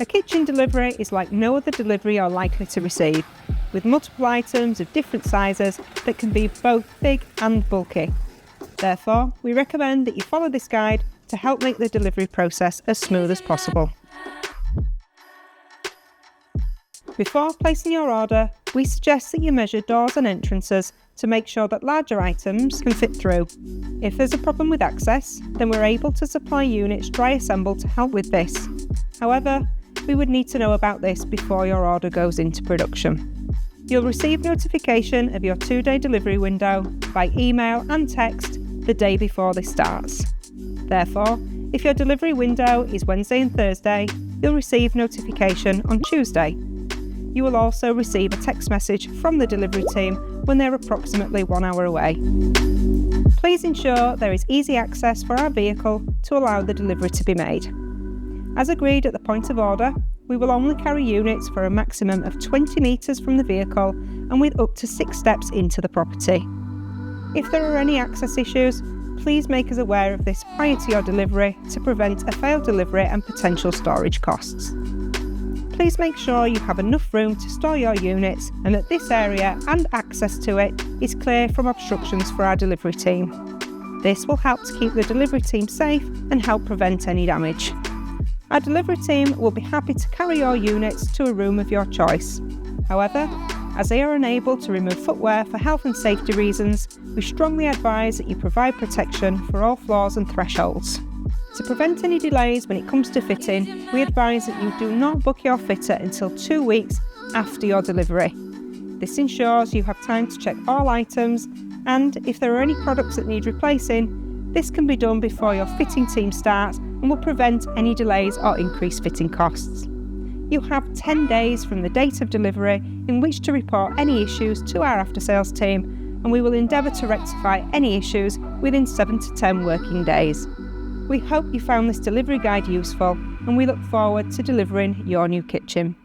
A kitchen delivery is like no other delivery you're likely to receive, with multiple items of different sizes that can be both big and bulky. Therefore, we recommend that you follow this guide to help make the delivery process as smooth as possible. Before placing your order, we suggest that you measure doors and entrances to make sure that larger items can fit through. If there's a problem with access, then we're able to supply units dry assembled to help with this. However, we would need to know about this before your order goes into production. You'll receive notification of your 2-day delivery window by email and text the day before this starts. Therefore, if your delivery window is Wednesday and Thursday, you'll receive notification on Tuesday. You will also receive a text message from the delivery team when they're approximately 1 hour away. Please ensure there is easy access for our vehicle to allow the delivery to be made. As agreed at the point of order, we will only carry units for a maximum of 20 metres from the vehicle and with up to 6 steps into the property. If there are any access issues, please make us aware of this prior to your delivery to prevent a failed delivery and potential storage costs. Please make sure you have enough room to store your units and that this area and access to it is clear from obstructions for our delivery team. This will help to keep the delivery team safe and help prevent any damage. Our delivery team will be happy to carry your units to a room of your choice. However, as they are unable to remove footwear for health and safety reasons, we strongly advise that you provide protection for all floors and thresholds. To prevent any delays when it comes to fitting, we advise that you do not book your fitter until 2 weeks after your delivery. This ensures you have time to check all items, and if there are any products that need replacing, this can be done before your fitting team starts and will prevent any delays or increased fitting costs. You have 10 days from the date of delivery in which to report any issues to our after-sales team, and we will endeavour to rectify any issues within 7 to 10 working days. We hope you found this delivery guide useful, and we look forward to delivering your new kitchen.